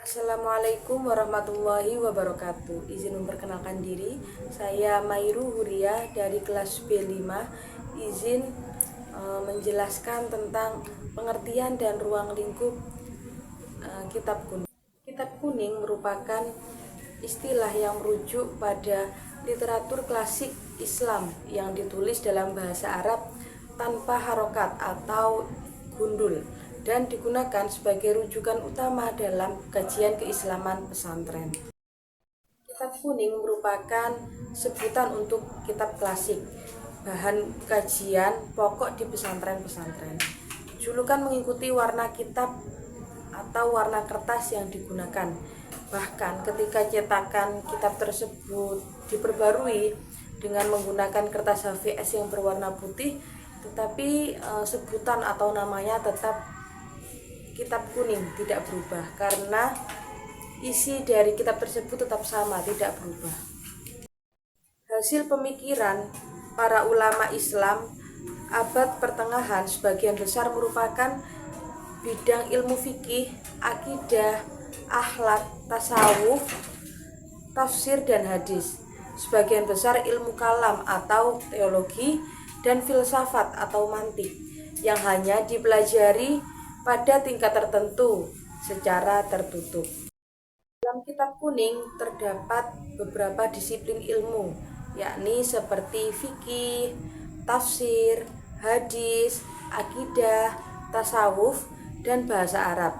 Assalamualaikum warahmatullahi wabarakatuh. Izin memperkenalkan diri, saya Mairu Huria dari kelas B5. Izin menjelaskan tentang pengertian dan ruang lingkup kitab kuning. Kitab kuning merupakan istilah yang merujuk pada literatur klasik Islam yang ditulis dalam bahasa Arab tanpa harokat atau gundul dan digunakan sebagai rujukan utama dalam kajian keislaman pesantren. Kitab kuning merupakan sebutan untuk kitab klasik, bahan kajian pokok di pesantren-pesantren. Julukan mengikuti warna kitab atau warna kertas yang digunakan. Bahkan ketika cetakan kitab tersebut diperbarui dengan menggunakan kertas HVS yang berwarna putih, tetapi sebutan atau namanya tetap kitab kuning, tidak berubah karena isi dari kitab tersebut tetap sama, tidak berubah. Hasil pemikiran para ulama Islam abad pertengahan sebagian besar merupakan bidang ilmu fikih, akidah, akhlak, tasawuf, tafsir dan hadis. Sebagian besar ilmu kalam atau teologi dan filsafat atau mantik yang hanya dipelajari pada tingkat tertentu secara tertutup. Dalam kitab kuning terdapat beberapa disiplin ilmu, yakni seperti fikih, tafsir, hadis, akidah, tasawuf, dan bahasa Arab,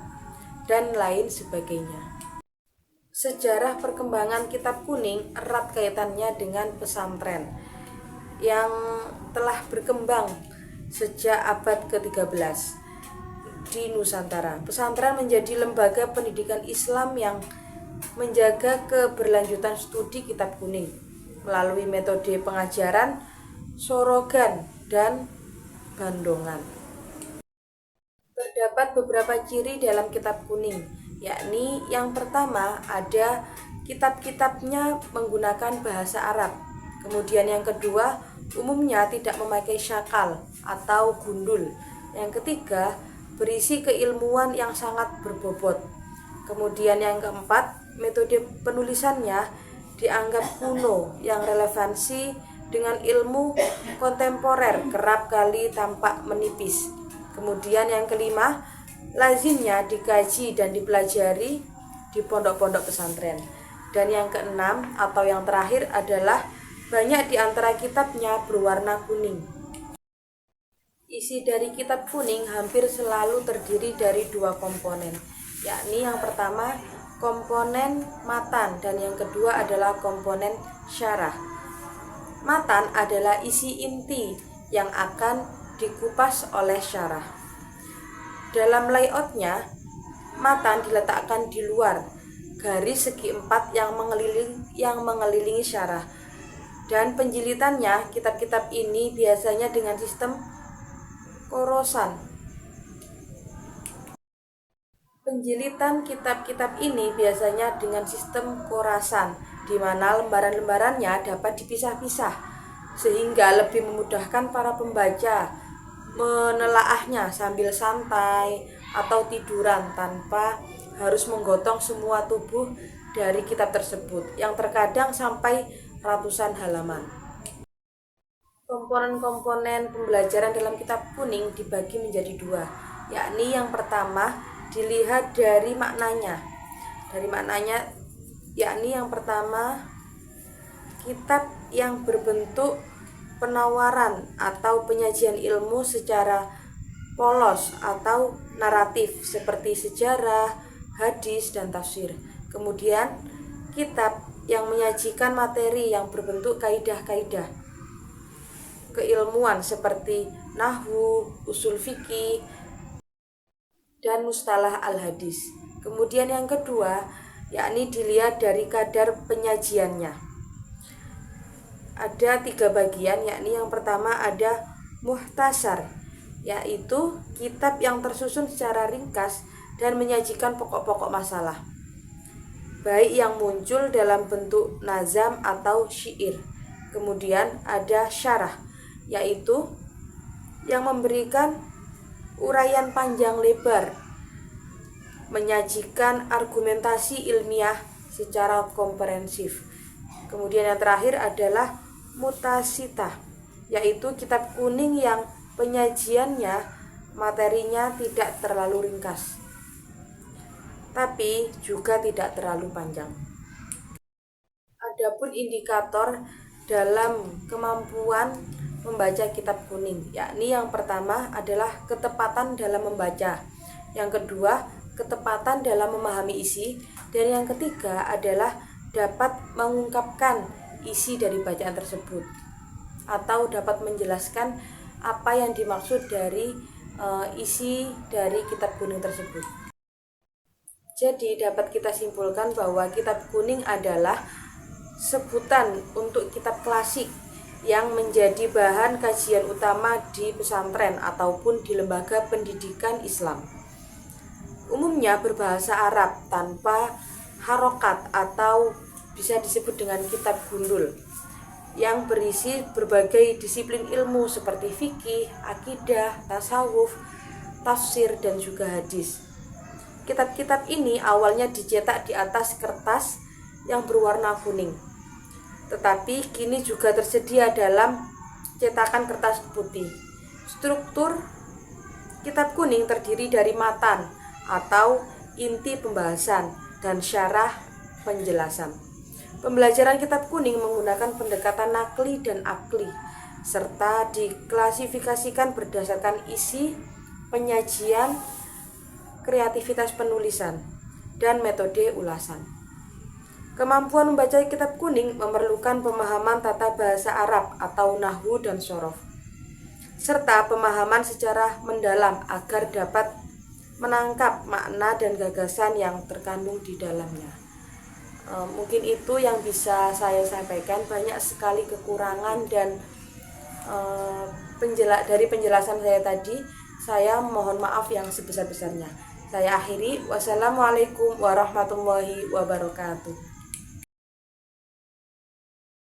dan lain sebagainya. Sejarah perkembangan kitab kuning erat kaitannya dengan pesantren yang telah berkembang sejak abad ke-13 di Nusantara. Pesantren menjadi lembaga pendidikan Islam yang menjaga keberlanjutan studi kitab kuning melalui metode pengajaran, sorogan, dan bandongan. Terdapat beberapa ciri dalam kitab kuning, yakni yang pertama ada kitab-kitabnya menggunakan bahasa Arab. Kemudian yang kedua, umumnya tidak memakai syakal atau gundul. Yang ketiga, berisi keilmuan yang sangat berbobot. Kemudian yang keempat, metode penulisannya dianggap kuno yang relevansi dengan ilmu kontemporer kerap kali tampak menipis. Kemudian yang kelima, lazimnya dikaji dan dipelajari di pondok-pondok pesantren. Dan yang keenam atau yang terakhir adalah banyak di antara kitabnya berwarna kuning. Isi dari kitab kuning hampir selalu terdiri dari dua komponen, yakni yang pertama komponen matan dan yang kedua adalah komponen syarah. Matan adalah isi inti yang akan dikupas oleh syarah. Dalam layoutnya, matan diletakkan di luar garis segi empat yang mengelilingi syarah. Dan penjilitannya, kitab-kitab ini biasanya dengan sistem korosan. Penjilitan kitab-kitab ini biasanya dengan sistem korasan, di mana lembaran-lembarannya dapat dipisah-pisah, sehingga lebih memudahkan para pembaca menelaahnya sambil santai atau tiduran tanpa harus menggotong semua tubuh dari kitab tersebut, yang terkadang sampai ratusan halaman. Komponen-komponen pembelajaran dalam kitab kuning dibagi menjadi dua, yakni yang pertama dilihat dari maknanya. Yakni yang pertama, kitab yang berbentuk penawaran atau penyajian ilmu secara polos atau naratif seperti sejarah, hadis, dan tafsir. Kemudian kitab yang menyajikan materi yang berbentuk kaidah-kaidah keilmuan seperti nahwu, usul fikih, dan mustalah al-hadis. Kemudian yang kedua, yakni dilihat dari kadar penyajiannya. Ada 3 bagian, yakni yang pertama ada muhtasar, yaitu kitab yang tersusun secara ringkas dan menyajikan pokok-pokok masalah, baik yang muncul dalam bentuk nazam atau syair. Kemudian ada syarah, yaitu yang memberikan uraian panjang lebar menyajikan argumentasi ilmiah secara komprehensif. Kemudian yang terakhir adalah Mutasita, yaitu kitab kuning yang penyajiannya materinya tidak terlalu ringkas, tapi juga tidak terlalu panjang. Adapun indikator dalam kemampuan membaca kitab kuning, yakni yang pertama adalah ketepatan dalam membaca, yang kedua ketepatan dalam memahami isi, dan yang ketiga adalah dapat mengungkapkan isi dari bacaan tersebut atau dapat menjelaskan apa yang dimaksud dari isi dari kitab kuning tersebut. Jadi dapat kita simpulkan bahwa kitab kuning adalah sebutan untuk kitab klasik yang menjadi bahan kajian utama di pesantren ataupun di lembaga pendidikan Islam. Umumnya berbahasa Arab tanpa harokat atau bisa disebut dengan kitab gundul, yang berisi berbagai disiplin ilmu seperti fikih, akidah, tasawuf, tafsir, dan juga hadis. Kitab-kitab ini awalnya dicetak di atas kertas yang berwarna kuning, tetapi kini juga tersedia dalam cetakan kertas putih. Struktur kitab kuning terdiri dari matan atau inti pembahasan dan syarah penjelasan. Pembelajaran kitab kuning menggunakan pendekatan nakli dan akli, serta diklasifikasikan berdasarkan isi, penyajian, kreativitas penulisan, dan metode ulasan. Kemampuan membaca kitab kuning memerlukan pemahaman tata bahasa Arab atau nahwu dan shorof, serta pemahaman secara mendalam agar dapat menangkap makna dan gagasan yang terkandung di dalamnya. Mungkin itu yang bisa saya sampaikan. Banyak sekali kekurangan dan dari penjelasan saya tadi. Saya mohon maaf yang sebesar-besarnya. Saya akhiri. Wassalamualaikum warahmatullahi wabarakatuh.